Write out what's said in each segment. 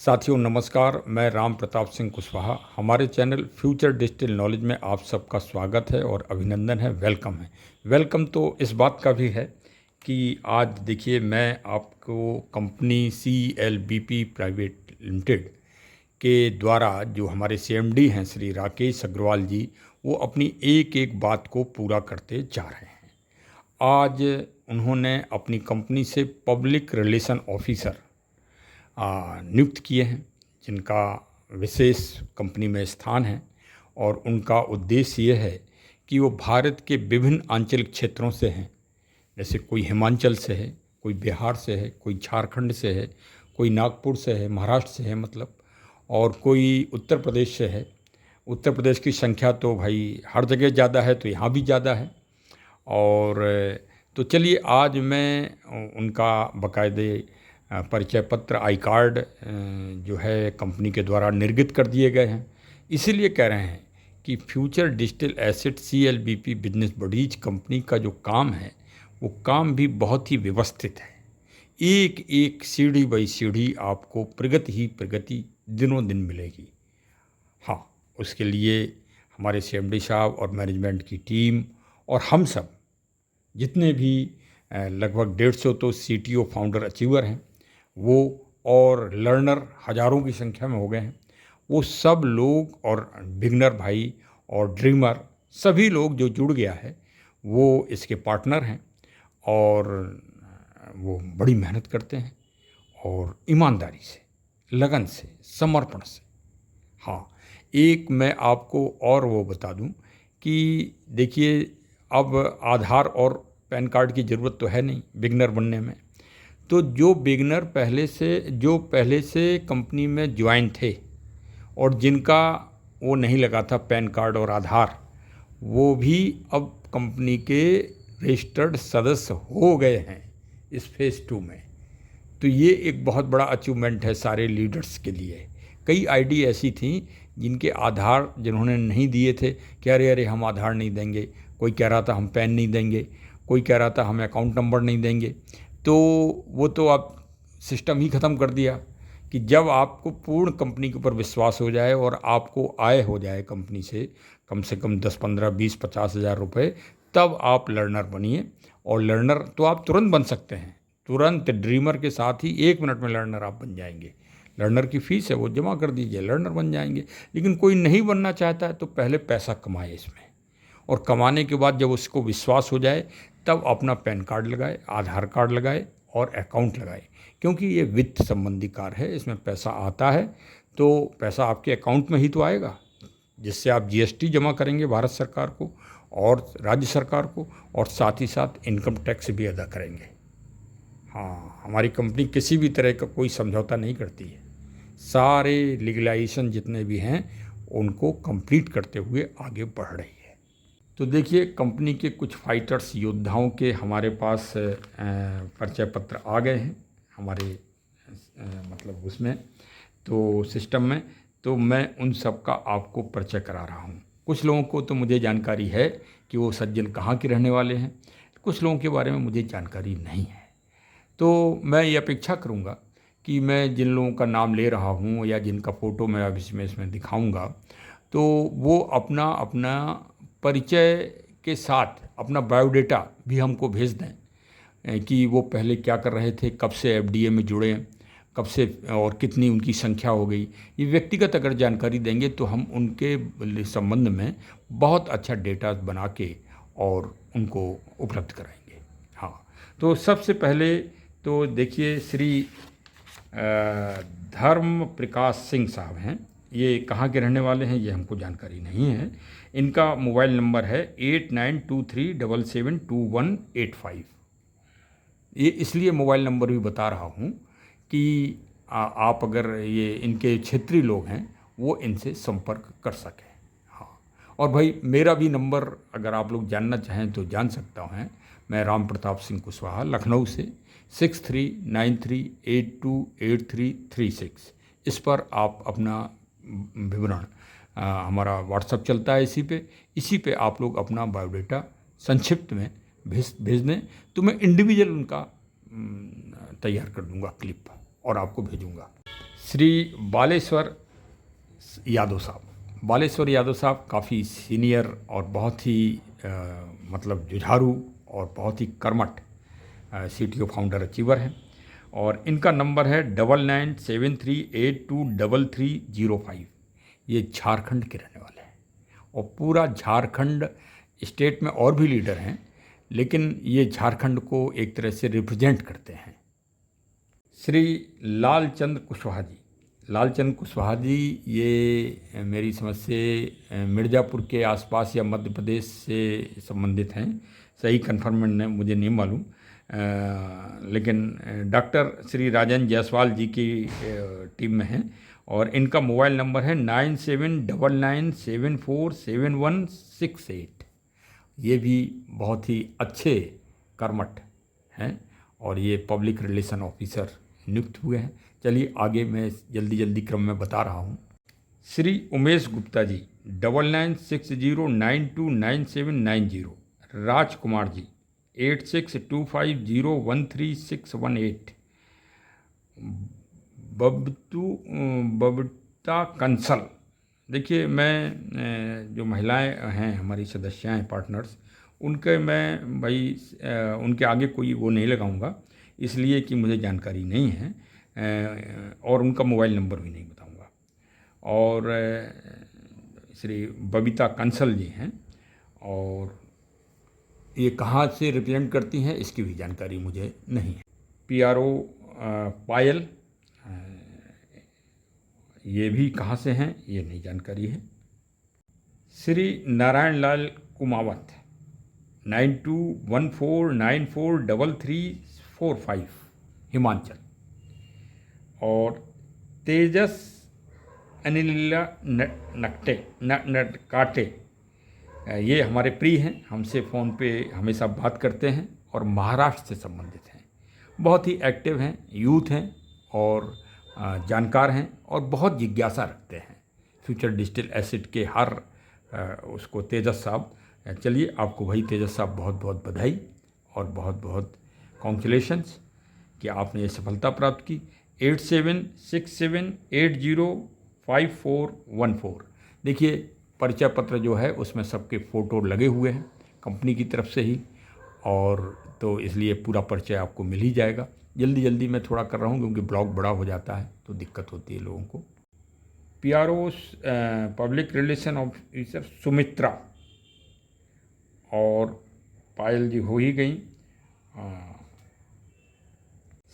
साथियों नमस्कार, मैं राम प्रताप सिंह कुशवाहा। हमारे चैनल फ्यूचर डिजिटल नॉलेज में आप सबका स्वागत है और अभिनंदन है, वेलकम है। वेलकम तो इस बात का भी है कि आज देखिए मैं आपको कंपनी CLBP प्राइवेट लिमिटेड के द्वारा जो हमारे CMD हैं श्री राकेश अग्रवाल जी, वो अपनी एक एक बात को पूरा करते जा रहे हैं। आज उन्होंने अपनी कंपनी से पब्लिक रिलेशन ऑफिसर नियुक्त किए हैं, जिनका विशेष कंपनी में स्थान है और उनका उद्देश्य ये है कि वो भारत के विभिन्न आंचलिक क्षेत्रों से हैं। जैसे कोई हिमाचल से है, कोई बिहार से है, कोई झारखंड से है, कोई नागपुर से है, महाराष्ट्र से है मतलब, और कोई उत्तर प्रदेश से है। उत्तर प्रदेश की संख्या तो भाई हर जगह ज़्यादा है, तो यहाँ भी ज़्यादा है। और तो चलिए आज मैं उनका बाकायदे परिचय पत्र आई कार्ड जो है कंपनी के द्वारा निर्गत कर दिए गए हैं। इसीलिए कह रहे हैं कि future digital asset CLBP business buddies company का जो काम है वो काम भी बहुत ही व्यवस्थित है। एक एक सीढ़ी बाई सीढ़ी आपको प्रगति ही प्रगति दिनों दिन मिलेगी। हाँ, उसके लिए हमारे CMD साहब और मैनेजमेंट की टीम और हम सब जितने भी लगभग 150 तो CTO फाउंडर अचीवर हैं वो, और लर्नर हज़ारों की संख्या में हो गए हैं, वो सब लोग और बिगनर भाई और ड्रीमर सभी लोग जो जुड़ गया है वो इसके पार्टनर हैं। और वो बड़ी मेहनत करते हैं और ईमानदारी से, लगन से, समर्पण से। हाँ, एक मैं आपको और वो बता दूं कि देखिए अब आधार और पैन कार्ड की ज़रूरत तो है नहीं बिगनर बनने में। तो जो बिगनर पहले से कंपनी में ज्वाइन थे और जिनका वो नहीं लगा था पैन कार्ड और आधार, वो भी अब कंपनी के रजिस्टर्ड सदस्य हो गए हैं इस फेज़ 2 में। तो ये एक बहुत बड़ा अचीवमेंट है सारे लीडर्स के लिए। कई आईडी ऐसी थी जिनके आधार जिन्होंने नहीं दिए थे कि अरे हम आधार नहीं देंगे, कोई कह रहा था हम पैन नहीं देंगे, कोई कह रहा था हम अकाउंट नंबर नहीं देंगे। तो वो तो आप सिस्टम ही ख़त्म कर दिया कि जब आपको पूर्ण कंपनी के ऊपर विश्वास हो जाए और आपको आय हो जाए कंपनी से कम 10, 15, 20, 50 हज़ार रुपये, तब आप लर्नर बनिए। और लर्नर तो आप तुरंत बन सकते हैं, तुरंत ड्रीमर के साथ ही 1 मिनट में लर्नर आप बन जाएंगे। लर्नर की फ़ीस है वो जमा कर दीजिए, लर्नर बन जाएंगे। लेकिन कोई नहीं बनना चाहता है तो पहले पैसा कमाए इसमें, और कमाने के बाद जब उसको विश्वास हो जाए तब अपना पैन कार्ड लगाए, आधार कार्ड लगाए और अकाउंट लगाए। क्योंकि ये वित्त संबंधी कार्य है, इसमें पैसा आता है तो पैसा आपके अकाउंट में ही तो आएगा, जिससे आप GST जमा करेंगे भारत सरकार को और राज्य सरकार को, और साथ ही साथ इनकम टैक्स भी अदा करेंगे। हाँ, हमारी कंपनी किसी भी तरह का कोई समझौता नहीं करती है। सारे लीगलाइजेशन जितने भी हैं उनको कंप्लीट करते हुए आगे बढ़ रही है। तो देखिए कंपनी के कुछ फाइटर्स योद्धाओं के हमारे पास परिचय पत्र आ गए हैं हमारे मतलब उसमें तो सिस्टम में। तो मैं उन सब का आपको परिचय करा रहा हूँ। कुछ लोगों को तो मुझे जानकारी है कि वो सज्जन कहाँ के रहने वाले हैं, कुछ लोगों के बारे में मुझे जानकारी नहीं है। तो मैं ये अपेक्षा करूँगा कि मैं जिन लोगों का नाम ले रहा हूँ या जिनका फ़ोटो मैं अभी इसमें दिखाऊँगा, तो वो अपना अपना परिचय के साथ अपना बायोडेटा भी हमको भेज दें कि वो पहले क्या कर रहे थे, कब से FDA में जुड़े, कब से और कितनी उनकी संख्या हो गई। ये व्यक्तिगत अगर जानकारी देंगे तो हम उनके संबंध में बहुत अच्छा डेटा बना के और उनको उपलब्ध कराएंगे। हाँ, तो सबसे पहले तो देखिए श्री धर्म प्रकाश सिंह साहब हैं। ये कहाँ के रहने वाले हैं ये हमको जानकारी नहीं है। इनका मोबाइल नंबर है 8923772185। ये इसलिए मोबाइल नंबर भी बता रहा हूँ कि आप अगर ये इनके क्षेत्रीय लोग हैं वो इनसे संपर्क कर सकें। हाँ, और भाई मेरा भी नंबर अगर आप लोग जानना चाहें तो जान सकता हूँ। मैं राम प्रताप सिंह कुशवाहा, लखनऊ से 6393828336। इस पर आप अपना विवरण, हमारा व्हाट्सएप चलता है इसी पे आप लोग अपना बायोडेटा संक्षिप्त में भेज दें तो मैं इंडिविजुअल उनका तैयार कर दूंगा क्लिप और आपको भेजूंगा। श्री बालेश्वर यादव साहब। बालेश्वर यादव साहब काफ़ी सीनियर और बहुत ही मतलब जुझारू और बहुत ही कर्मठ CTO फाउंडर अचीवर हैं, और इनका नंबर है 9973823305। ये झारखंड के रहने वाले हैं, और पूरा झारखंड स्टेट में और भी लीडर हैं, लेकिन ये झारखंड को एक तरह से रिप्रेजेंट करते हैं। श्री लालचंद कुशवाहा जी। लालचंद कुशवाहा जी ये मेरी समझ से मिर्ज़ापुर के आसपास या मध्य प्रदेश से संबंधित हैं, सही कन्फर्मेंट है मुझे नहीं मालूम, लेकिन डॉक्टर श्री राजन जायसवाल जी की टीम में हैं, और इनका मोबाइल नंबर है 9799747168। ये भी बहुत ही अच्छे कर्मठ हैं, और ये पब्लिक रिलेशन ऑफिसर नियुक्त हुए हैं। चलिए आगे मैं जल्दी क्रम में बता रहा हूँ। श्री उमेश गुप्ता जी 9960929790। राजकुमार जी 8625013618। बबता कंसल। देखिए मैं जो महिलाएं हैं हमारी सदस्याएं हैं, पार्टनर्स, उनके मैं भाई उनके आगे कोई वो नहीं लगाऊंगा, इसलिए कि मुझे जानकारी नहीं है, और उनका मोबाइल नंबर भी नहीं बताऊंगा। और श्री बबीता कंसल जी हैं, और ये कहाँ से रिप्रेजेंट करती हैं इसकी भी जानकारी मुझे नहीं है। PRO पायल, ये भी कहाँ से हैं ये नहीं जानकारी है। श्री नारायण लाल कुमावत 9214943345 हिमाचल। और तेजस अनिल नटकाटे, ये हमारे प्रिय हैं, हमसे फ़ोन पे हमेशा बात करते हैं और महाराष्ट्र से संबंधित हैं। बहुत ही एक्टिव हैं, यूथ हैं, और जानकार हैं, और बहुत जिज्ञासा रखते हैं फ्यूचर डिजिटल एसेट के हर उसको। तेजस साहब, चलिए आपको भाई तेजस साहब बहुत बहुत बधाई और बहुत बहुत कॉन्ग्रेचुलेशंस कि आपने ये सफलता प्राप्त की। 8767805414। देखिए परिचय पत्र जो है उसमें सबके फ़ोटो लगे हुए हैं कंपनी की तरफ से ही, और तो इसलिए पूरा परिचय आपको मिल ही जाएगा। जल्दी मैं थोड़ा कर रहा हूँ क्योंकि ब्लॉग बड़ा हो जाता है तो दिक्कत होती है लोगों को। PRO public relation officer Sumitra, और पायल जी हो ही गई।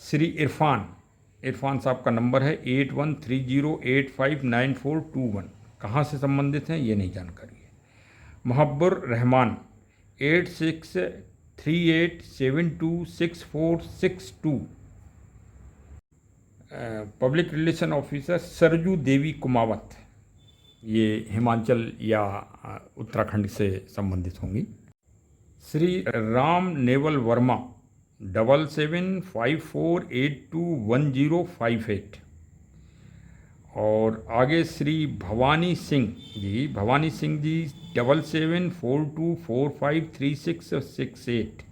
श्री इरफान साहब का नंबर है 8130859421। कहाँ से संबंधित हैं ये नहीं जानकारी है। Mohabbar Rahman 8638726462। Public relation officer Sarju Devi Kumawat, ये हिमाचल या उत्तराखंड से संबंधित होंगी। श्री राम नेवल वर्मा 7754821058। और आगे श्री भवानी सिंह जी 7742453668।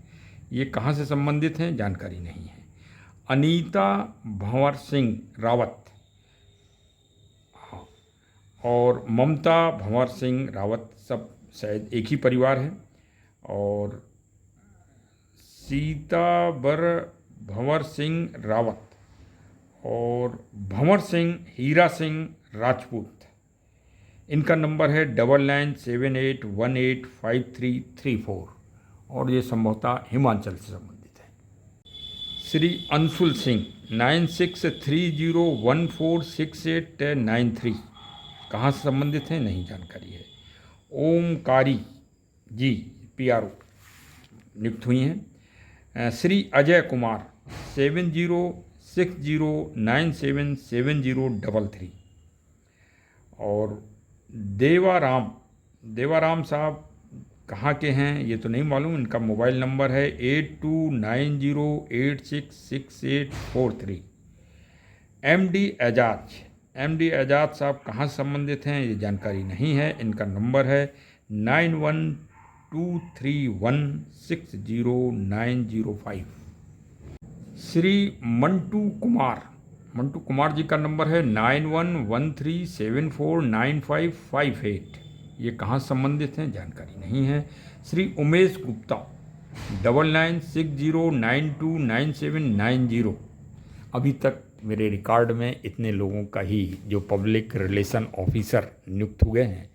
ये कहाँ से संबंधित हैं जानकारी नहीं है। अनीता भंवर सिंह रावत, हाँ, और ममता भंवर सिंह रावत, सब शायद एक ही परिवार है। और सीताबर भंवर सिंह रावत और भंवर सिंह हीरा सिंह राजपूत, इनका नंबर है 9978185334, और ये संभवतः हिमाचल से संबंधित है। श्री अंशुल सिंह 9630146893। कहाँ से संबंधित हैं नहीं जानकारी है। ओमकारी जी PRO नियुक्त हुई हैं। श्री अजय कुमार 7060977033। और देवाराम साहब कहाँ के हैं ये तो नहीं मालूम, इनका मोबाइल नंबर है 8290866843। MD एजाज साहब कहाँ से संबंधित हैं ये जानकारी नहीं है, इनका नंबर है 9123160905। श्री मंटू कुमार मंटू कुमार जी का नंबर है 9113749558। ये कहाँ संबंधित हैं जानकारी नहीं है। श्री उमेश गुप्ता 9960929790। अभी तक मेरे रिकॉर्ड में इतने लोगों का ही जो पब्लिक रिलेशन ऑफिसर नियुक्त हुए हैं,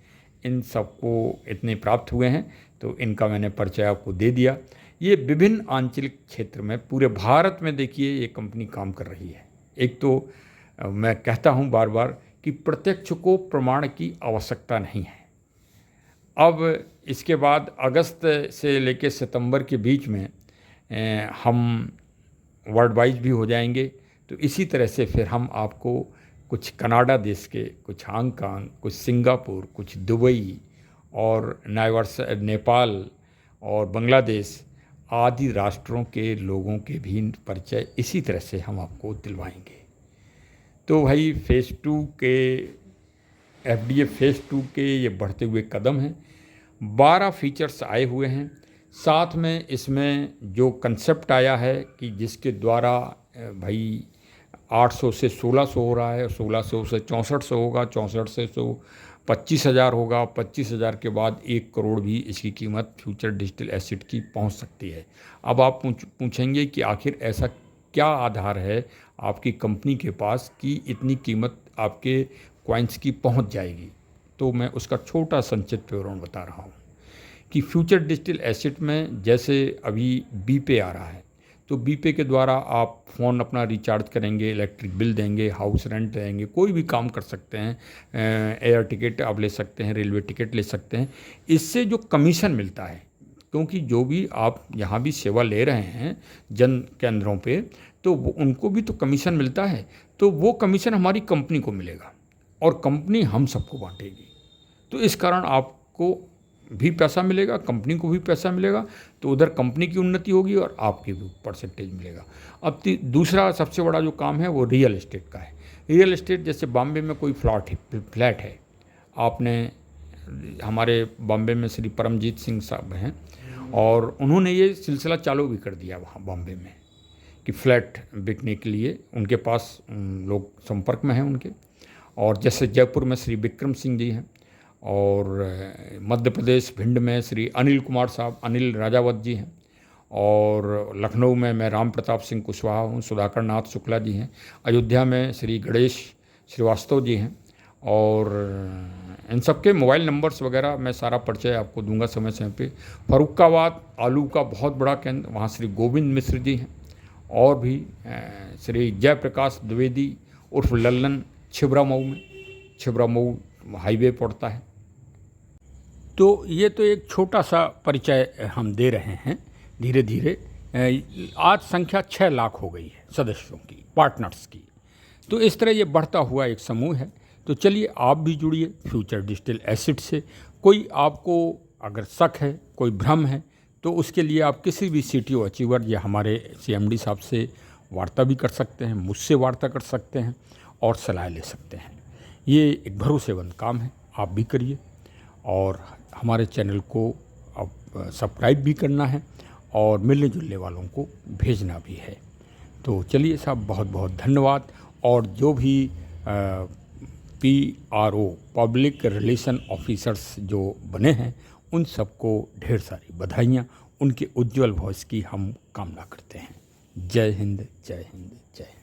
इन सबको इतने प्राप्त हुए हैं, तो इनका मैंने परिचय आपको दे दिया। ये विभिन्न आंचलिक क्षेत्र में पूरे भारत में देखिए ये कंपनी काम कर रही है। एक तो मैं कहता हूँ बार बार कि प्रत्यक्ष को प्रमाण की आवश्यकता नहीं है। अब इसके बाद अगस्त से लेकर सितंबर के बीच में हम वर्ल्ड वाइज भी हो जाएंगे। तो इसी तरह से फिर हम आपको कुछ कनाडा देश के, कुछ हांगकांग, कुछ सिंगापुर, कुछ दुबई और नेपाल और बांग्लादेश आदि राष्ट्रों के लोगों के भी परिचय इसी तरह से हम आपको दिलवाएंगे। तो भाई फेज़ 2 के FDA फेज़ 2 के ये बढ़ते हुए कदम हैं। 12 फीचर्स आए हुए हैं। साथ में इसमें जो कंसेप्ट आया है कि जिसके द्वारा भाई 800 से 1600 हो रहा है, 1600 से 6400 होगा, 64 से 25,000 होगा, 25,000 के बाद 1 करोड़ भी इसकी कीमत फ्यूचर डिजिटल एसेट की पहुंच सकती है। अब आप पूछेंगे कि आखिर ऐसा क्या आधार है आपकी कंपनी के पास कि इतनी कीमत आपके कॉइन्स की पहुंच जाएगी। तो मैं उसका छोटा संक्षिप्त विवरण बता रहा हूं कि फ्यूचर डिजिटल एसेट में जैसे अभी बीपे आ रहा है, तो बीपे के द्वारा आप फ़ोन अपना रिचार्ज करेंगे, इलेक्ट्रिक बिल देंगे, हाउस रेंट देंगे, कोई भी काम कर सकते हैं, एयर टिकट आप ले सकते हैं, रेलवे टिकट ले सकते हैं। इससे जो कमीशन मिलता है, क्योंकि जो भी आप यहाँ भी सेवा ले रहे हैं जन केंद्रों पे, तो उनको भी तो कमीशन मिलता है। तो वो कमीशन हमारी कंपनी को मिलेगा और कंपनी हम सबको बांटेगी। तो इस कारण आपको भी पैसा मिलेगा, कंपनी को भी पैसा मिलेगा। तो उधर कंपनी की उन्नति होगी और आपकी भी परसेंटेज मिलेगा। अब दूसरा सबसे बड़ा जो काम है वो रियल एस्टेट का है। रियल एस्टेट जैसे बॉम्बे में कोई फ्लैट है, आपने हमारे बॉम्बे में श्री परमजीत सिंह साहब हैं और उन्होंने ये सिलसिला चालू भी कर दिया वहाँ बॉम्बे में कि फ्लैट बिकने के लिए उनके पास लोग संपर्क में हैं उनके। और जैसे जयपुर में श्री विक्रम सिंह जी हैं और मध्य प्रदेश भिंड में श्री अनिल कुमार साहब, अनिल राजावत जी हैं और लखनऊ में मैं राम प्रताप सिंह कुशवाहा हूँ, सुधाकर नाथ शुक्ला जी हैं, अयोध्या में श्री गणेश श्रीवास्तव जी हैं और इन सबके मोबाइल नंबर्स वगैरह मैं सारा परिचय आपको दूंगा समय समय पे। फरुखाबाद आलू का बहुत बड़ा केंद्र, वहाँ श्री गोविंद मिश्र जी हैं और भी श्री जयप्रकाश द्विवेदी उर्फ लल्लन छिबरामऊ में, छिबरामऊ हाईवे पड़ता है। तो ये तो एक छोटा सा परिचय हम दे रहे हैं। धीरे धीरे आज संख्या 6 लाख हो गई है सदस्यों की, पार्टनर्स की। तो इस तरह ये बढ़ता हुआ एक समूह है। तो चलिए आप भी जुड़िए फ्यूचर डिजिटल एसेट से। कोई आपको अगर शक है, कोई भ्रम है, तो उसके लिए आप किसी भी CTO अचीवर या हमारे CMD साहब से वार्ता भी कर सकते हैं, मुझसे वार्ता कर सकते हैं और सलाह ले सकते हैं। ये एक भरोसेमंद काम है, आप भी करिए और हमारे चैनल को अब सब्सक्राइब भी करना है और मिलने जुलने वालों को भेजना भी है। तो चलिए साहब, बहुत बहुत धन्यवाद। और जो भी PRO पब्लिक रिलेशन ऑफिसर्स जो बने हैं, उन सबको ढेर सारी बधाइयाँ। उनके उज्जवल भविष्य की हम कामना करते हैं। जय हिंद, जय हिंद, जय हिंद।